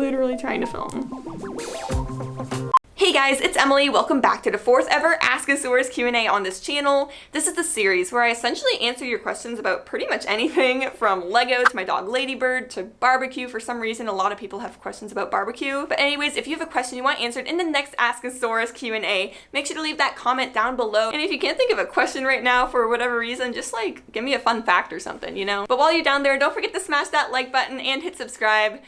literally trying to film. Hey guys, it's Emily. Welcome back to the 4th ever Ask-A-Saurus Q&A on this channel. This is the series where I essentially answer your questions about pretty much anything from Lego to my dog Ladybird to barbecue. For some reason, a lot of people have questions about barbecue. But anyways, if you have a question you want answered in the next Ask-A-Saurus Q&A, make sure to leave that comment down below. And if you can't think of a question right now for whatever reason, just like give me a fun fact or something, you know? But while you're down there, don't forget to smash that like button and hit subscribe.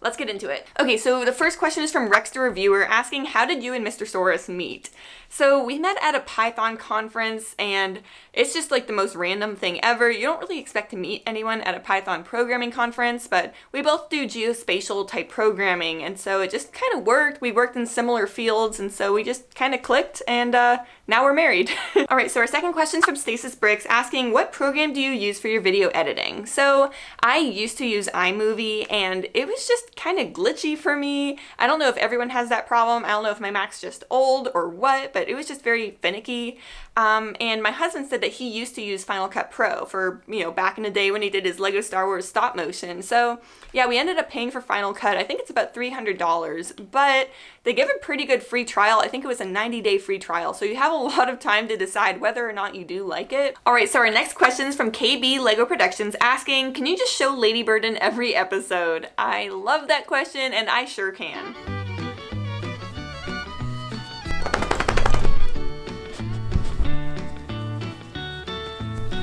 Let's get into it. Okay, so the first question is from Rex the Reviewer asking, how did you and Mr. Saurus meet? So we met at a Python conference and it's just like the most random thing ever. You don't really expect to meet anyone at a Python programming conference, but we both do geospatial type programming and so it just kind of worked. We worked in similar fields and so we just kind of clicked and now we're married. Alright, so our second question is from Stasis Bricks asking, what program do you use for your video editing? So I used to use iMovie and it was just kind of glitchy for me. I don't know if everyone has that problem. I don't know if my Mac's just old or what, but it was just very finicky. And my husband said that he used to use Final Cut Pro for, you know, back in the day when he did his Lego Star Wars stop motion. So yeah, we ended up paying for Final Cut. I think it's about $300, but they give a pretty good free trial. I think it was a 90-day free trial. So you have a lot of time to decide whether or not you do like it. All right, so our next question is from KB Lego Productions asking, can you just show Ladybird in every episode? I love that question and I sure can.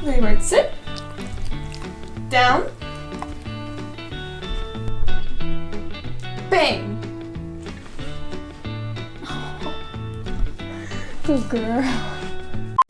Ladybird, sit. Down. Bang. Good girl.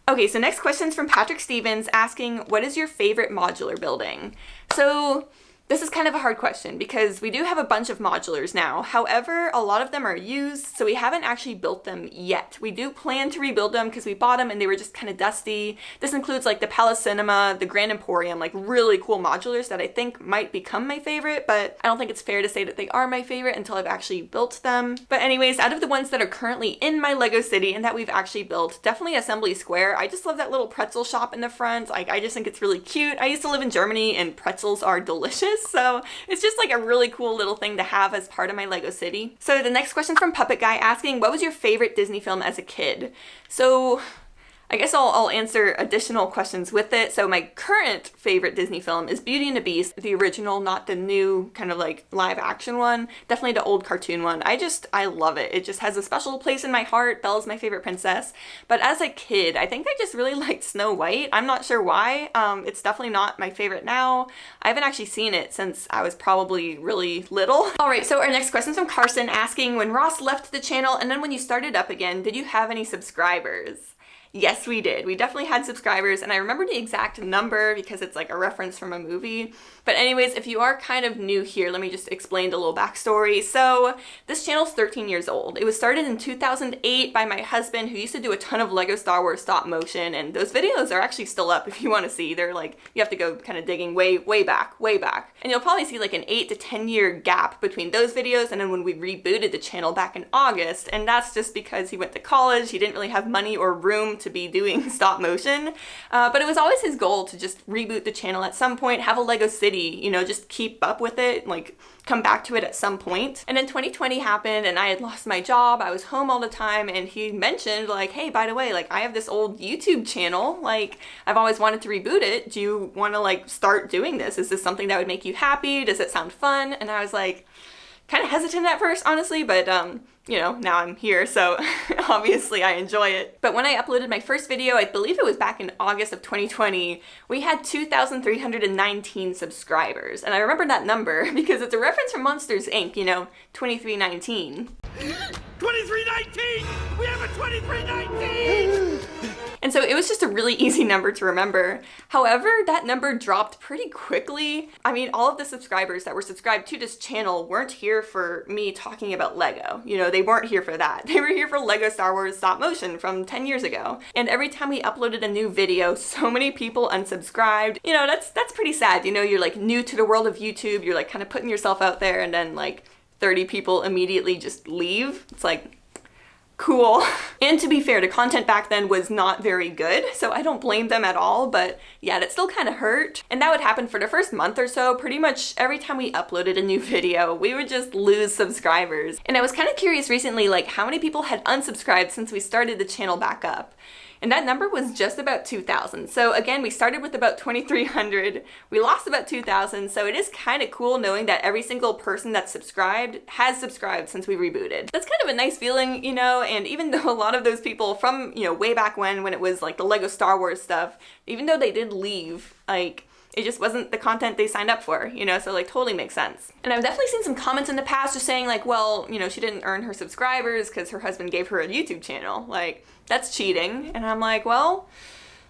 Okay, so next question is from Patrick Stevens asking, what is your favorite modular building? So this is kind of a hard question because we do have a bunch of modulars now. However, a lot of them are used, so we haven't actually built them yet. We do plan to rebuild them because we bought them and they were just kind of dusty. This includes like the Palace Cinema, the Grand Emporium, like really cool modulars that I think might become my favorite, but I don't think it's fair to say that they are my favorite until I've actually built them. But anyways, out of the ones that are currently in my Lego city and that we've actually built, definitely Assembly Square. I just love that little pretzel shop in the front. Like, I just think it's really cute. I used to live in Germany and pretzels are delicious. So it's just like a really cool little thing to have as part of my Lego city. So the next question from Puppet Guy asking, what was your favorite Disney film as a kid? So I guess I'll answer additional questions with it. So my current favorite Disney film is Beauty and the Beast, the original, not the new kind of like live action one. Definitely the old cartoon one. I love it. It just has a special place in my heart. Bella's my favorite princess. But as a kid, I think I just really liked Snow White. I'm not sure why. It's definitely not my favorite now. I haven't actually seen it since I was probably really little. All right, so our next question is from Carson asking, when Ross left the channel and then when you started up again, did you have any subscribers? Yes, we did. We definitely had subscribers, and I remember the exact number because it's like a reference from a movie. But anyways, if you are kind of new here, let me just explain the little backstory. So this channel's 13 years old. It was started in 2008 by my husband, who used to do a ton of Lego Star Wars stop motion, and those videos are actually still up if you want to see. They're like, you have to go kind of digging way back. And you'll probably see like an 8 to 10 year gap between those videos and then when we rebooted the channel back in August, and that's just because he went to college, he didn't really have money or room to be doing stop motion, but it was always his goal to just reboot the channel at some point, have a Lego city, you know, just keep up with it, like come back to it at some point. And then 2020 happened and I had lost my job. I was home all the time and he mentioned like, hey, by the way, like I have this old YouTube channel, like I've always wanted to reboot it. Do you want to like start doing this? Is this something that would make you happy? Does it sound fun? And I was like, kind of hesitant at first, honestly, but you know, now I'm here, so obviously I enjoy it. But when I uploaded my first video, I believe it was back in August of 2020, we had 2,319 subscribers. And I remember that number because it's a reference from Monsters, Inc., you know, 2319. 2319! We have a 2319! And so it was just a really easy number to remember. However, that number dropped pretty quickly. I mean, all of the subscribers that were subscribed to this channel weren't here for me talking about Lego. You know, they weren't here for that. They were here for Lego Star Wars stop motion from 10 years ago. And every time we uploaded a new video, so many people unsubscribed. You know, that's pretty sad. You know, you're like new to the world of YouTube. You're like kind of putting yourself out there and then like 30 people immediately just leave. It's like, cool. And to be fair, the content back then was not very good, so I don't blame them at all, but yeah, that still kind of hurt. And that would happen for the first month or so. Pretty much every time we uploaded a new video, we would just lose subscribers. And I was kind of curious recently, like how many people had unsubscribed since we started the channel back up. And that number was just about 2,000. So again, we started with about 2,300. We lost about 2,000. So it is kind of cool knowing that every single person that's subscribed has subscribed since we rebooted. That's kind of a nice feeling, you know, and even though a lot of those people from, you know, way back when it was like the Lego Star Wars stuff, even though they did leave, like, it just wasn't the content they signed up for, you know, so like totally makes sense. And I've definitely seen some comments in the past just saying like, well, you know, she didn't earn her subscribers because her husband gave her a YouTube channel. Like, that's cheating. And I'm like, well,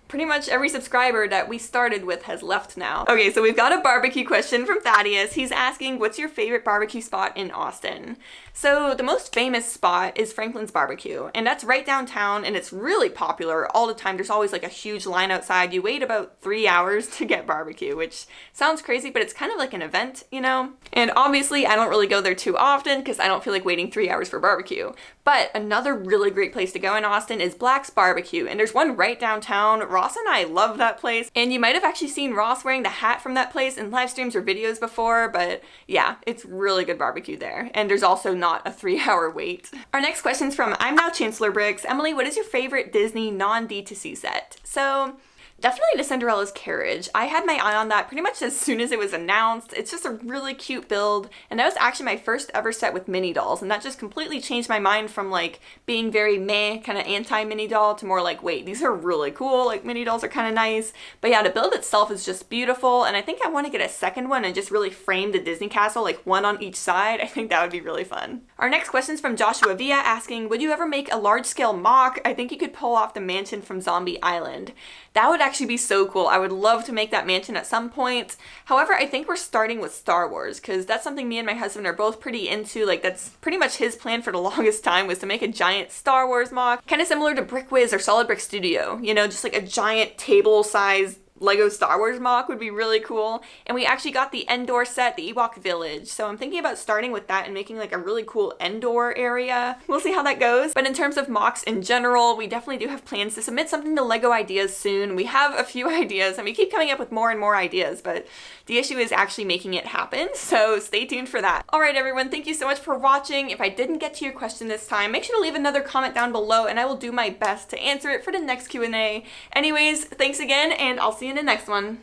pretty much every subscriber that we started with has left now. Okay, so we've got a barbecue question from Thaddeus. He's asking, what's your favorite barbecue spot in Austin? So the most famous spot is Franklin's Barbecue, and that's right downtown, and it's really popular all the time. There's always like a huge line outside. You wait about 3 hours to get barbecue, which sounds crazy, but it's kind of like an event, you know? And obviously I don't really go there too often because I don't feel like waiting 3 hours for barbecue. But another really great place to go in Austin is Black's Barbecue, and there's one right downtown. Ross and I love that place, and you might have actually seen Ross wearing the hat from that place in live streams or videos before, but yeah, it's really good barbecue there. And there's also not a 3-hour wait. Our next question is from I'm Now Chancellor Briggs. Emily, what is your favorite Disney non-D2C set? So definitely the Cinderella's Carriage. I had my eye on that pretty much as soon as it was announced. It's just a really cute build, and that was actually my first ever set with mini dolls, and that just completely changed my mind from like being very meh, kind of anti-mini doll to more like, wait, these are really cool, like mini dolls are kind of nice. But yeah, the build itself is just beautiful, and I think I want to get a second one and just really frame the Disney castle, like one on each side. I think that would be really fun. Our next question is from Joshua Villa asking, would you ever make a large-scale mock? I think you could pull off the mansion from Zombie Island. That would actually be so cool. I would love to make that mansion at some point. However, I think we're starting with Star Wars because that's something me and my husband are both pretty into. Like, that's pretty much his plan for the longest time, was to make a giant Star Wars mock, kind of similar to Brick Wiz or Solid Brick Studio, you know, just like a giant table-sized Lego Star Wars mock would be really cool. And we actually got the Endor set, the Ewok Village. So I'm thinking about starting with that and making like a really cool Endor area. We'll see how that goes. But in terms of mocks in general, we definitely do have plans to submit something to Lego Ideas soon. We have a few ideas and we keep coming up with more and more ideas, but the issue is actually making it happen. So stay tuned for that. All right, everyone, thank you so much for watching. If I didn't get to your question this time, make sure to leave another comment down below and I will do my best to answer it for the next Q&A. Anyways, thanks again, and I'll see you in the next one.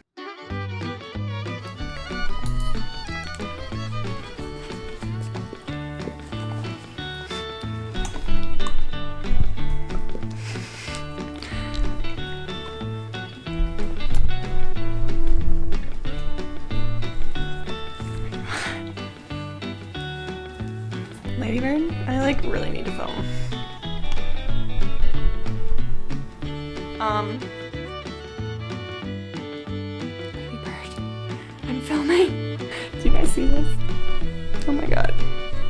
Ladybird, I like really need to film. I'm filming. Do you guys see this? Oh my god.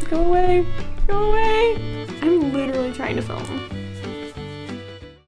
Go away. Go away. I'm literally trying to film.